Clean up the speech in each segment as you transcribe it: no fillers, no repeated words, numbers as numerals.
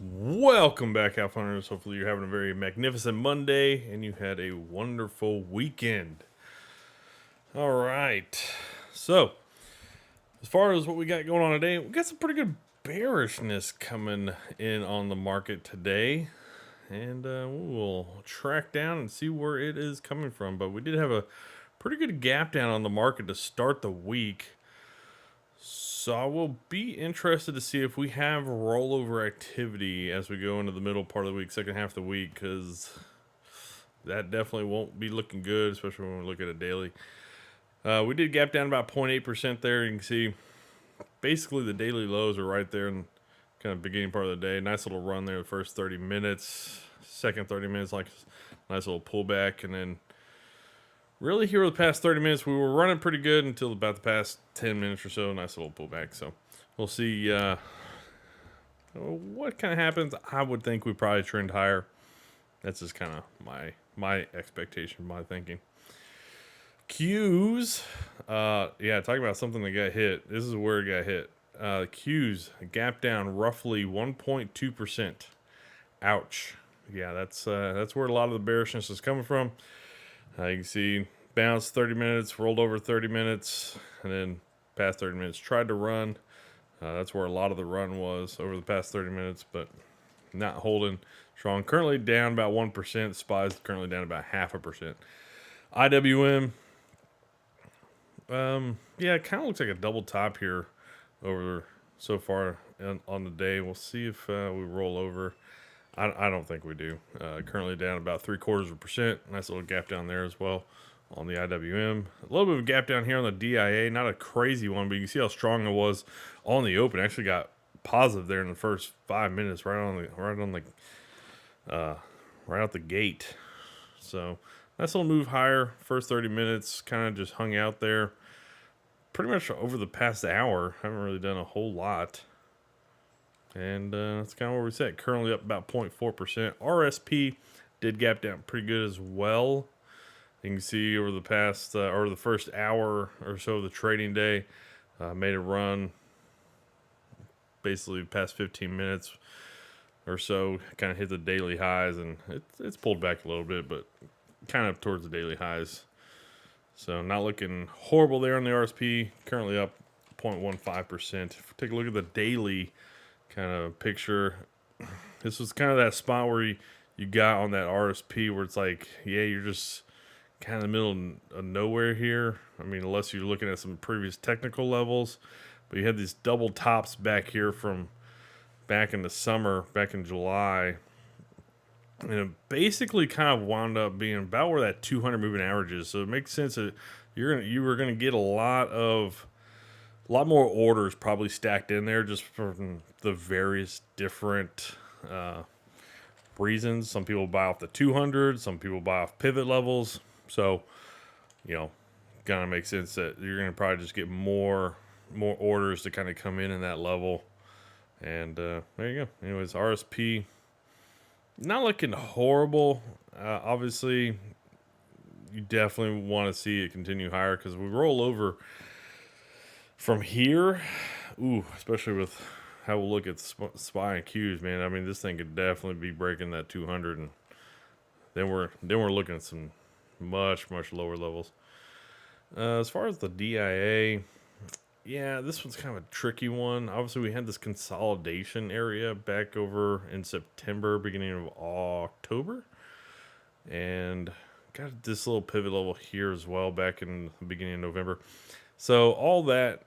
Welcome back, Outfitters. Hopefully, you're having a very magnificent Monday and you had a wonderful weekend. All right. So, as far as what we got going on today, we got some pretty good bearishness coming in on the market today. And we'll track down and see where it is coming from. But we did have a pretty good gap down on the market to start the week. So I will be interested to see if we have rollover activity as we go into the middle part of the week, second half of the week, because that definitely won't be looking good, especially when we look at a daily. We did gap down about 0.8% there. You can see basically the daily lows are right there in kind of beginning part of the day. Nice little run there the first 30 minutes. Second 30 minutes, like nice little pullback. And then really here over the past 30 minutes, we were running pretty good until about the past 10 minutes or so. Nice little pullback. So we'll see what kind of happens. I would think we probably trend higher. That's just kind of my expectation, my thinking. Qs, yeah, talking about something that got hit. This is where it got hit. Qs gap down roughly 1.2%. Ouch. Yeah, that's where a lot of the bearishness is coming from. You can see bounced 30 minutes, rolled over 30 minutes, and then past 30 minutes tried to run. That's where a lot of the run was over the past 30 minutes, but not holding strong. Currently down about 1%. SPY's currently down about 0.5%. IWM, yeah, it kind of looks like a double top here over so far on the day. We'll see if we roll over. I don't think we do. Currently down about 0.75%. Nice little gap down there as well on the IWM. A little bit of a gap down here on the DIA. Not a crazy one, but you can see how strong it was on the open. Actually got positive there in the first 5 minutes, right out the gate. So nice little move higher. First 30 minutes, kind of just hung out there. Pretty much over the past hour, haven't really done a whole lot. And that's kind of where we sit. Currently up about 0.4%. RSP did gap down pretty good as well. You can see over the past, or the first hour or so of the trading day, made a run basically the past 15 minutes or so, kind of hit the daily highs, and it's pulled back a little bit, but kind of towards the daily highs. So not looking horrible there on the RSP. Currently up 0.15%. If we take a look at the daily kind of picture, this was kind of that spot where you got on that RSP where it's like, yeah, you're just kind of in the middle of nowhere here. I mean, unless you're looking at some previous technical levels, but you had these double tops back here from back in the summer, back in July, and it basically kind of wound up being about where that 200 moving average is. So it makes sense that you were gonna get a lot more orders probably stacked in there just from the various different reasons. Some people buy off the 200, some people buy off pivot levels. So, kind of makes sense that you're going to probably just get more orders to kind of come in that level. And there you go. Anyways, RSP, not looking horrible. Obviously, you definitely want to see it continue higher because we roll over from here. Ooh, especially with how we'll look at SPY and Qs, man. I mean, this thing could definitely be breaking that 200, and then we're looking at some much lower levels. As far as the DIA, yeah, this one's kind of a tricky one. Obviously, we had this consolidation area back over in September, beginning of October, and got this little pivot level here as well back in the beginning of November. So all that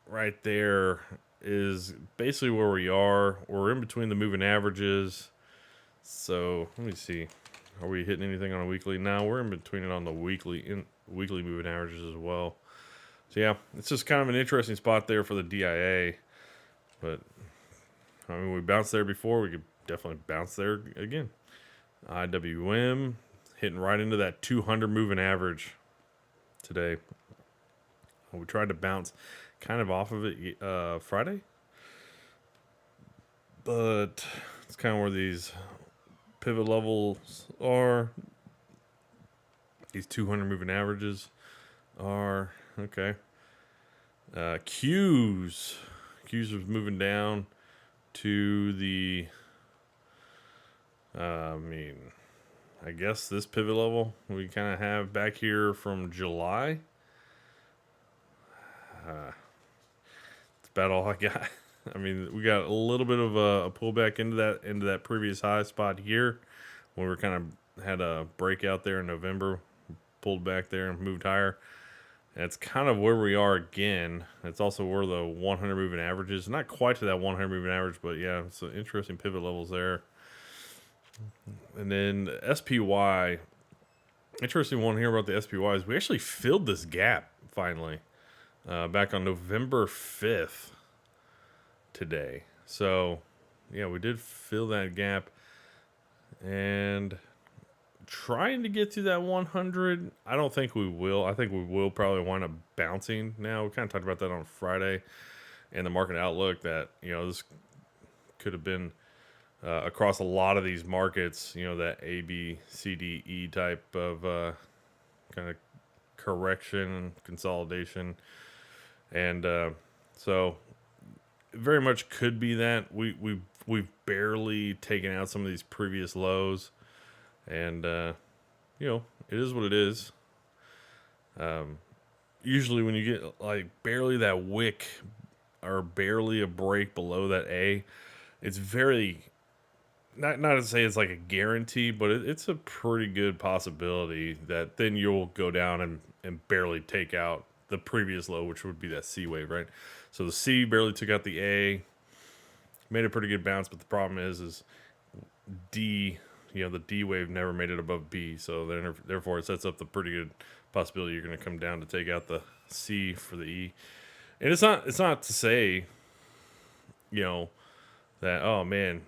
right there is basically where we are. We're in between the moving averages. So let me see. Are we hitting anything on a weekly? Now we're in between it on the weekly moving averages as well. So yeah, it's just kind of an interesting spot there for the DIA. But I mean, we bounced there before. We could definitely bounce there again. IWM hitting right into that 200 moving average today. We tried to bounce kind of off of it Friday, but it's kind of where these pivot levels are. These 200 moving averages are okay. Qs was moving down to the I mean, I guess this pivot level we kind of have back here from July. It's about all I got. I mean, we got a little bit of a pullback into that previous high spot here, when we were kind of had a breakout there in November, pulled back there and moved higher. That's kind of where we are again. It's also where the 100 moving average is. Not quite to that 100 moving average, but yeah, it's an interesting pivot levels there. And then the SPY, interesting one here about the SPY is we actually filled this gap finally back on November 5th today. So yeah, we did fill that gap and trying to get to that 100. I don't think we will. I think we will probably wind up bouncing now. We kind of talked about that on Friday and the market outlook that, this could have been across a lot of these markets, that A, B, C, D, E type of kind of correction, consolidation. And so very much could be that we've barely taken out some of these previous lows, and it is what it is. Usually when you get like barely that wick or barely a break below that A, it's very not to say it's like a guarantee, but it's a pretty good possibility that then you'll go down and barely take out the previous low, which would be that C wave, right? So the C barely took out the A, made a pretty good bounce, but the problem is D, the D wave never made it above B, so then therefore it sets up the pretty good possibility you're going to come down to take out the C for the E. And it's not to say, that, oh man,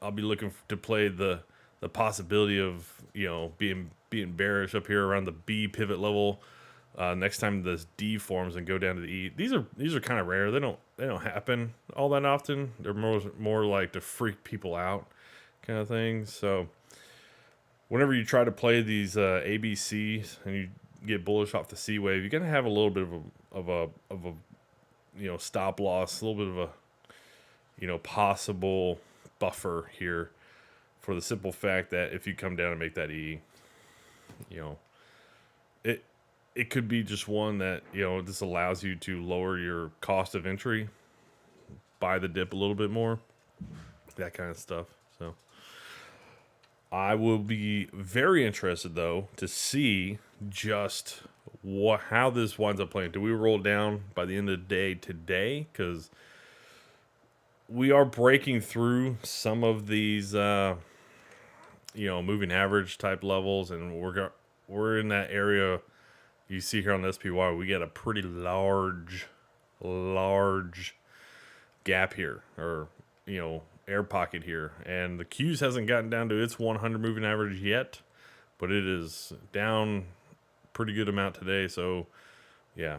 I'll be looking to play the possibility of being bearish up here around the B pivot level next time this D forms and go down to the E. These are kind of rare. They don't happen all that often. They're more like to freak people out kind of things. So whenever you try to play these ABCs and you get bullish off the C wave, you're gonna have a little bit of a stop loss, a little bit of a possible buffer here, for the simple fact that if you come down and make that E, it could be just one that this allows you to lower your cost of entry, buy the dip a little bit more, that kind of stuff. So I will be very interested though to see just how this winds up playing. Do we roll down by the end of the day today? Because we are breaking through some of these, moving average type levels, and we're in that area. You see here on the SPY, we get a pretty large gap here, or air pocket here, and the Qs hasn't gotten down to its 100 moving average yet, but it is down pretty good amount today. So yeah.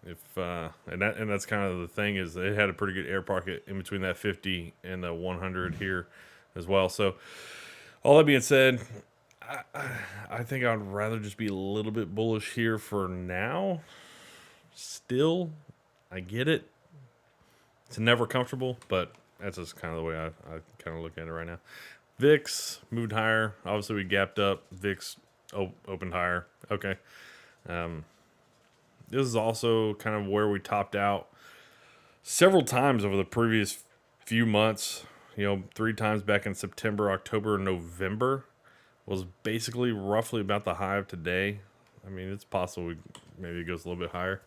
If and that's kind of the thing, is it had a pretty good air pocket in between that 50 and the 100 here as well. So all that being said, I think I'd rather just be a little bit bullish here for now. Still, I get it. It's never comfortable, but that's just kind of the way I kind of look at it right now. VIX moved higher. Obviously, we gapped up. VIX opened higher. Okay. This is also kind of where we topped out several times over the previous few months. 3 times back in September, October, and November was basically roughly about the high of today. I mean, it's possible maybe it goes a little bit higher.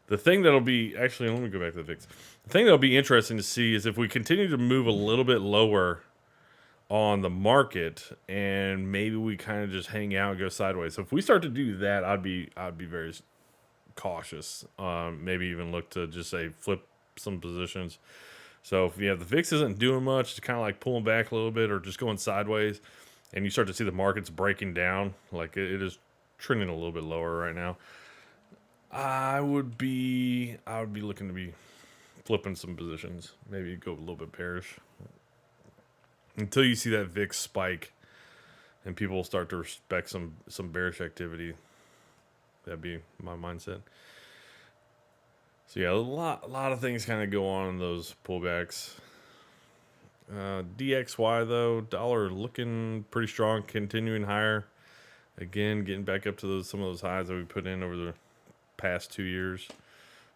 The thing that'll be, actually, let me go back to the VIX. The thing that'll be interesting to see is if we continue to move a little bit lower on the market, and maybe we kind of just hang out and go sideways. So if we start to do that, I'd be very cautious. Maybe even look to just say flip some positions. So if the VIX isn't doing much, to kind of like pulling back a little bit or just going sideways, and you start to see the markets breaking down, like it is trending a little bit lower right now, I would be looking to be flipping some positions. Maybe go a little bit bearish until you see that VIX spike and people start to respect some bearish activity. That'd be my mindset. So yeah, a lot of things kind of go on in those pullbacks. DXY though, dollar looking pretty strong, continuing higher. Again, getting back up to some of those highs that we put in over the past 2 years.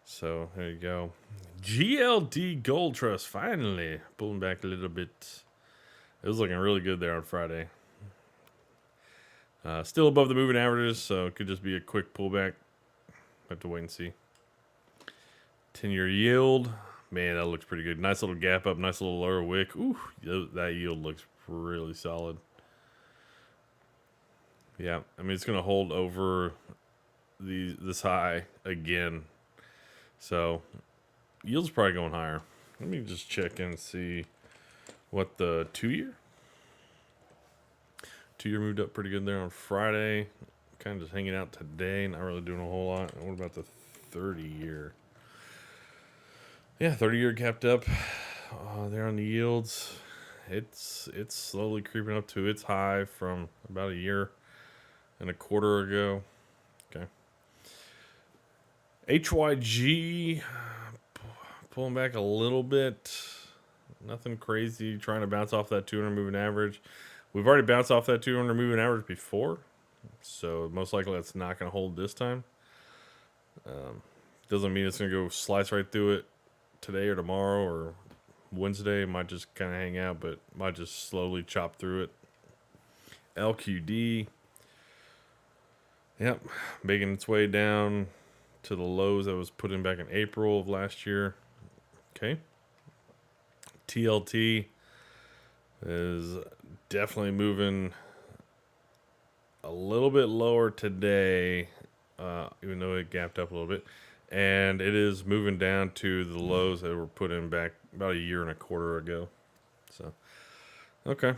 So there you go. GLD Gold Trust finally pulling back a little bit. It was looking really good there on Friday. Still above the moving averages, so it could just be a quick pullback. Have to wait and see. 10-year yield. Man, that looks pretty good. Nice little gap up, nice little lower wick. Ooh, that yield looks really solid. Yeah, I mean, it's going to hold over this high again. So, yield's probably going higher. Let me just check and see what the 2-year. 2-year moved up pretty good there on Friday. Kind of just hanging out today, not really doing a whole lot. And what about the 30-year? Yeah, 30-year capped up there on the yields. It's slowly creeping up to its high from about a year and a quarter ago. Okay. HYG pulling back a little bit. Nothing crazy. Trying to bounce off that 200 moving average. We've already bounced off that 200 moving average before, so most likely that's not going to hold this time. Doesn't mean it's going to go slice right through it today or tomorrow or Wednesday. It might just kind of hang out, but might just slowly chop through it. LQD. Yep, making its way down to the lows that was put in back in April of last year. Okay. TLT is definitely moving a little bit lower today, even though it gapped up a little bit. And it is moving down to the lows that were put in back about a year and a quarter ago. So, okay.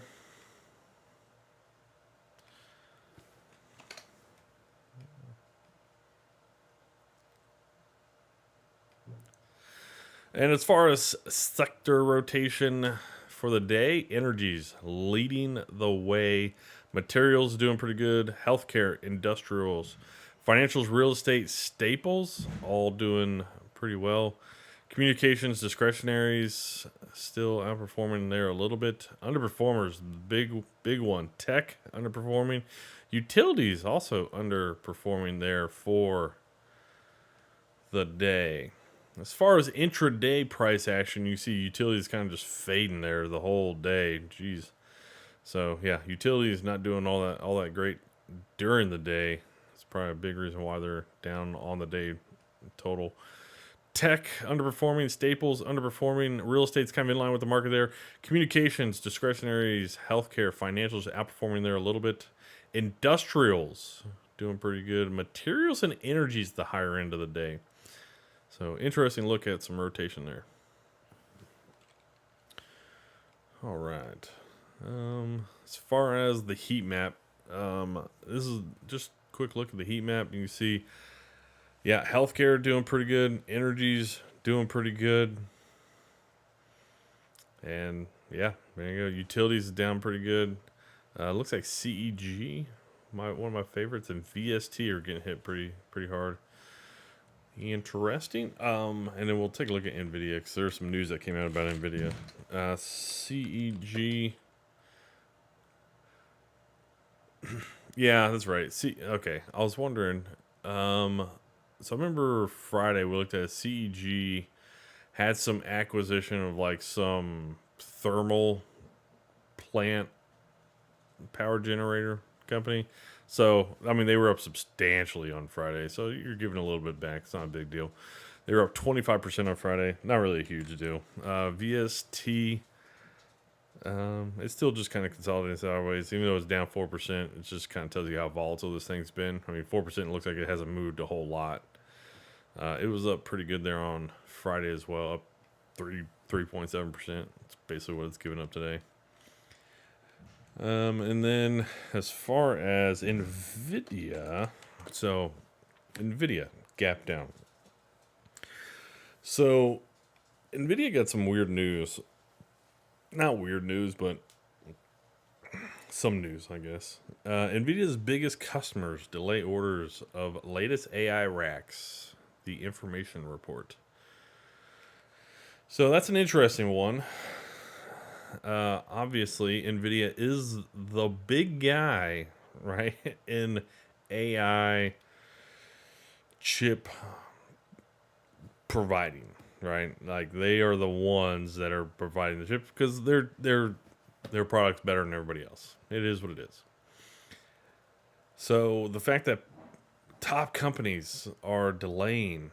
And as far as sector rotation for the day, energies leading the way. Materials doing pretty good. Healthcare, industrials, financials, real estate, staples all doing pretty well. Communications, discretionaries still outperforming there a little bit. Underperformers, big one. Tech underperforming. Utilities also underperforming there for the day. As far as intraday price action, you see utilities kind of just fading there the whole day. Jeez. So yeah, utilities not doing all that great during the day. It's probably a big reason why they're down on the day total. Tech underperforming, staples underperforming, real estate's kind of in line with the market there. Communications, discretionaries, healthcare, financials outperforming there a little bit. Industrials doing pretty good. Materials and energies the higher end of the day. So interesting look at some rotation there. All right. As far as the heat map, this is just a quick look at the heat map. You can see, yeah, healthcare doing pretty good. Energies doing pretty good. And yeah, there you go. Utilities is down pretty good. Looks like CEG, one of my favorites, and VST are getting hit pretty hard. Interesting. And then we'll take a look at NVIDIA because there's some news that came out about NVIDIA. CEG. Yeah, that's right. Okay. I was wondering. So I remember Friday we looked at CEG had some acquisition of like some thermal plant power generator company. So, I mean, they were up substantially on Friday. So you're giving a little bit back. It's not a big deal. They were up 25% on Friday. Not really a huge deal. VST, it's still just kind of consolidating sideways. Even though it's down 4%, it just kind of tells you how volatile this thing's been. I mean, 4% looks like it hasn't moved a whole lot. It was up pretty good there on Friday as well, up 3.7%. It's basically what it's given up today. And then as far as NVIDIA, so NVIDIA gap down. So NVIDIA got some weird news. Not weird news, but some news, I guess. NVIDIA's biggest customers delay orders of latest AI racks, the information report. So that's an interesting one. obviously, NVIDIA is the big guy, right, in AI chip providing, right? Like they are the ones that are providing the chips because their product's better than everybody else. It is what it is. So the fact that top companies are delaying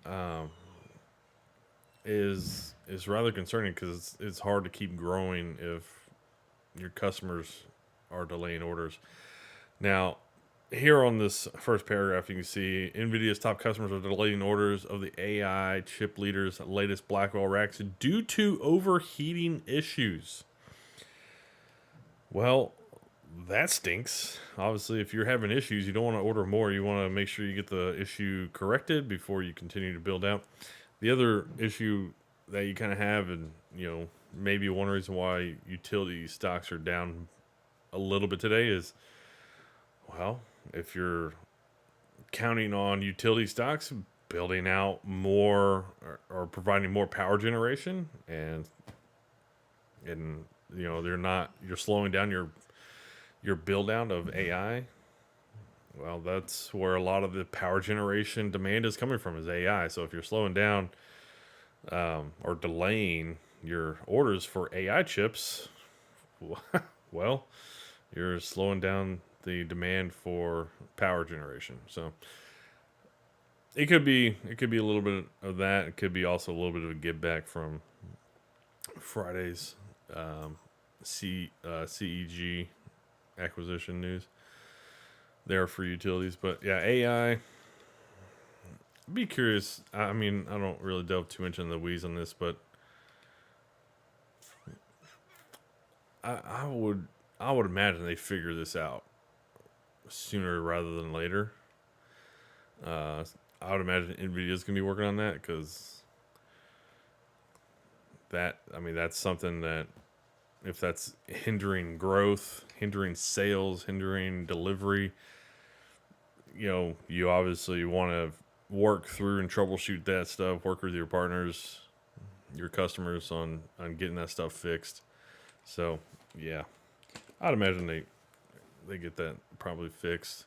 um, is rather concerning because it's hard to keep growing if your customers are delaying orders. Now, here on this first paragraph, you can see NVIDIA's top customers are delaying orders of the AI chip leader's latest Blackwell racks due to overheating issues. Well, that stinks. Obviously, if you're having issues, you don't want to order more. You want to make sure you get the issue corrected before you continue to build out. The other issue that you kind of have, and maybe one reason why utility stocks are down a little bit today is, well, if you're counting on utility stocks building out more or providing more power generation, and they're not, you're slowing down your build out of AI. Well, that's where a lot of the power generation demand is coming from, is AI. So if you're slowing down or delaying your orders for AI chips, well, you're slowing down the demand for power generation. So it could be a little bit of that. It could be also a little bit of a give back from Friday's CEG acquisition news there for utilities. But yeah, AI. Be curious. I mean, I don't really delve too much in the weeds on this, but I would imagine they figure this out sooner rather than later. Uh, I would imagine Nvidia's gonna be working on that because that's something that, if that's hindering growth, hindering sales, hindering delivery, you obviously want to work through and troubleshoot that stuff, work with your partners, your customers on getting that stuff fixed. So, yeah, I'd imagine they get that probably fixed.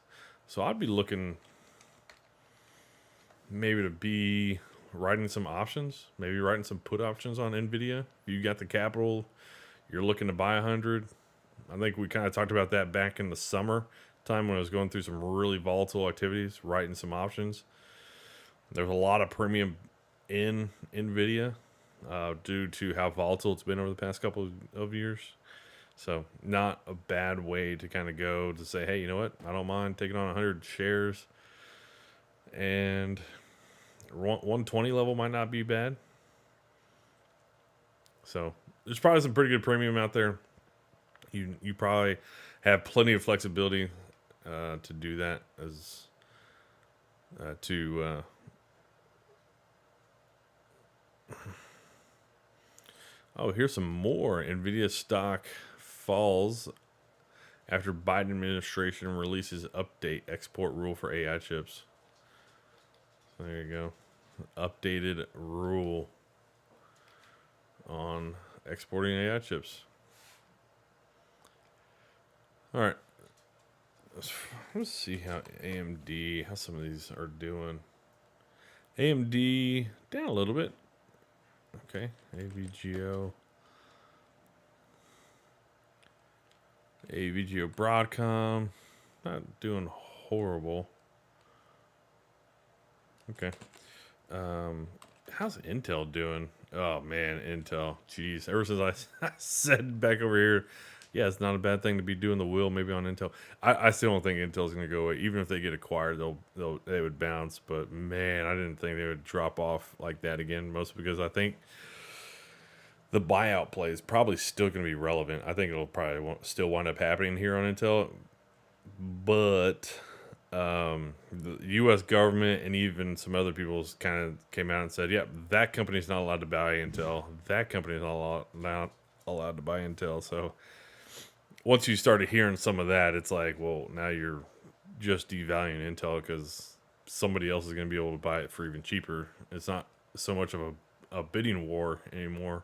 So I'd be looking maybe to be writing some options, maybe writing some put options on Nvidia. If you got the capital, you're looking to buy 100. I think we kind of talked about that back in the summer time when I was going through some really volatile activities, writing some options. There's a lot of premium in Nvidia due to how volatile it's been over the past couple of years. So not a bad way to kind of go to say, hey, you know what? I don't mind taking on 100 shares, and 120 level might not be bad. So there's probably some pretty good premium out there. You probably have plenty of flexibility to do that as to oh, here's some more. Nvidia stock falls after Biden administration releases update export rule for AI chips. There you go. Updated rule on exporting AI chips. All right. Let's see how how some of these are doing. AMD down a little bit. Okay. AVGO. AVGO Broadcom. Not doing horrible. Okay. How's Intel doing? Oh man, Intel. Jeez. Ever since I said back over here, yeah, it's not a bad thing to be doing the wheel maybe on Intel. I still don't think Intel's gonna go away. Even if they get acquired, they would bounce. But man, I didn't think they would drop off like that again. Mostly because I think the buyout play is probably still gonna be relevant. I think it'll probably still wind up happening here on Intel. But the U.S. government and even some other people kind of came out and said, "Yep, that company's not allowed to buy Intel. That company's not allowed to buy Intel." So once you started hearing some of that, it's like, well, now you're just devaluing Intel because somebody else is going to be able to buy it for even cheaper. It's not so much of a bidding war anymore.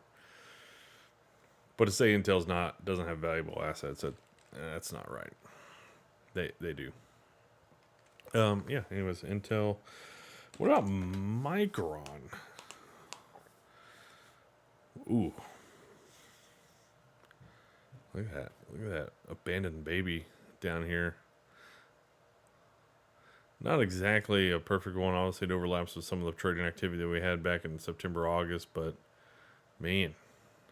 But to say Intel's doesn't have valuable assets, that's not right. They do. Yeah. Anyways, Intel. What about Micron? Ooh, look at that! Look at that abandoned baby down here. Not exactly a perfect one. Obviously, it overlaps with some of the trading activity that we had back in September, August. But man,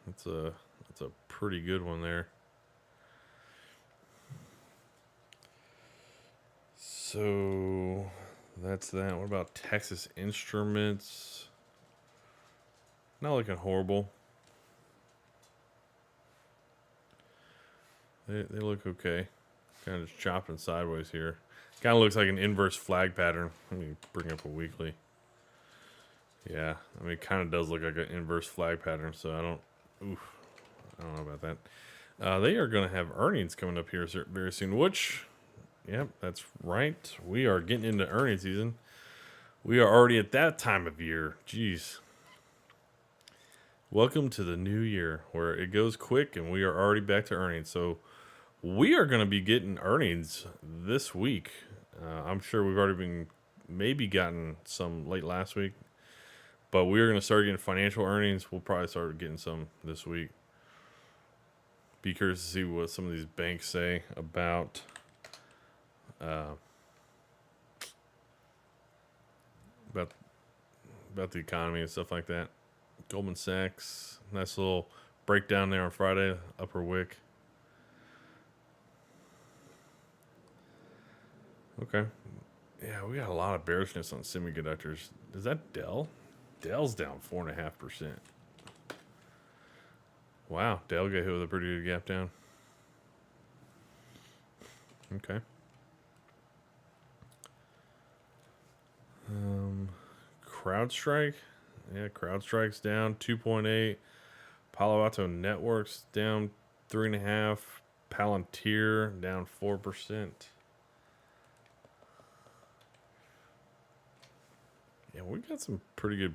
that's a pretty good one there. So that's that. What about Texas Instruments? Not looking horrible. They look okay. Kind of just chopping sideways here. Kind of looks like an inverse flag pattern. Let me bring up a weekly. Yeah, I mean, it kind of does look like an inverse flag pattern. So I don't know about that. They are going to have earnings coming up here very soon. Which, yep, that's right. We are getting into earnings season. We are already at that time of year. Jeez. Welcome to the new year where it goes quick and we are already back to earnings. So we are going to be getting earnings this week. I'm sure we've already maybe gotten some late last week, but we are going to start getting financial earnings. We'll probably start getting some this week. Be curious to see what some of these banks say about about the economy and stuff like that. Goldman Sachs, nice little breakdown there on Friday, upper wick. Okay. Yeah, we got a lot of bearishness on semiconductors. Is that Dell? Dell's down 4.5%. Wow, Dell got hit with a pretty good gap down. Okay. CrowdStrike. Yeah, CrowdStrike's down 2.8. Palo Alto Networks down 3.5. Palantir down 4%. Yeah, we got some pretty good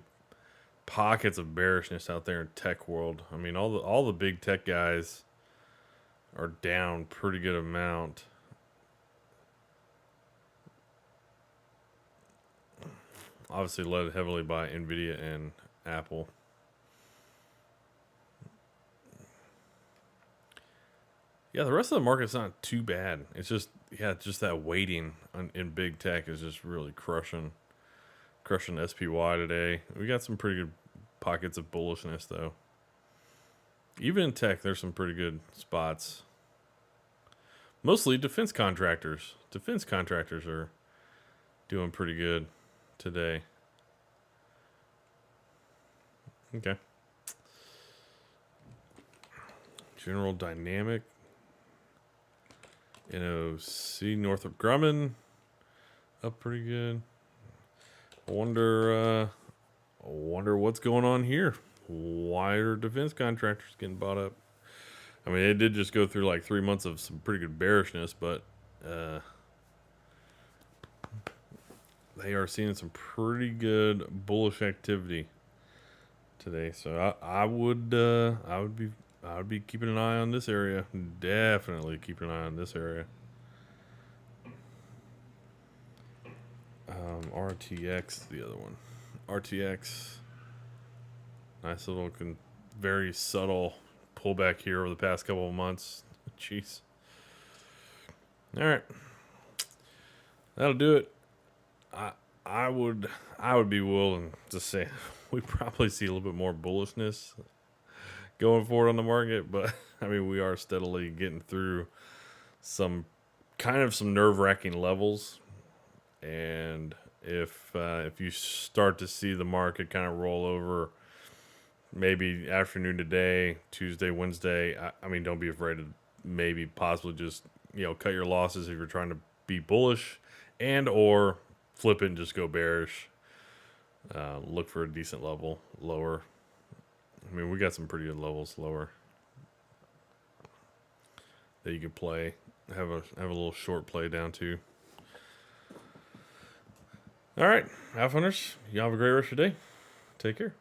pockets of bearishness out there in tech world. I mean, all the big tech guys are down pretty good amount. Obviously led heavily by Nvidia and Apple. Yeah, the rest of the market's not too bad. It's just that waiting in big tech is just really crushing SPY today. We got some pretty good pockets of bullishness though. Even in tech, there's some pretty good spots. Mostly defense contractors. Defense contractors are doing pretty good today. Okay. General Dynamic. NOC, Northrop Grumman. Up pretty good. I wonder what's going on here. Why are defense contractors getting bought up? I mean, it did just go through like 3 months of some pretty good bearishness, but they are seeing some pretty good bullish activity today. So I would be keeping an eye on this area. Definitely keeping an eye on this area. RTX, the other one. RTX, nice little, very subtle pullback here over the past couple of months. Jeez. All right, that'll do it. I would be willing to say we probably see a little bit more bullishness going forward on the market, but I mean we are steadily getting through some nerve-wracking levels, and if you start to see the market kind of roll over, maybe afternoon today, Tuesday, Wednesday, I mean don't be afraid to maybe possibly just cut your losses if you're trying to be bullish, and or flip it and just go bearish. Look for a decent level lower. I mean, we got some pretty good levels lower that you could play. Have a little short play down to. All right, Alpha Hunters, you have a great rest of your day. Take care.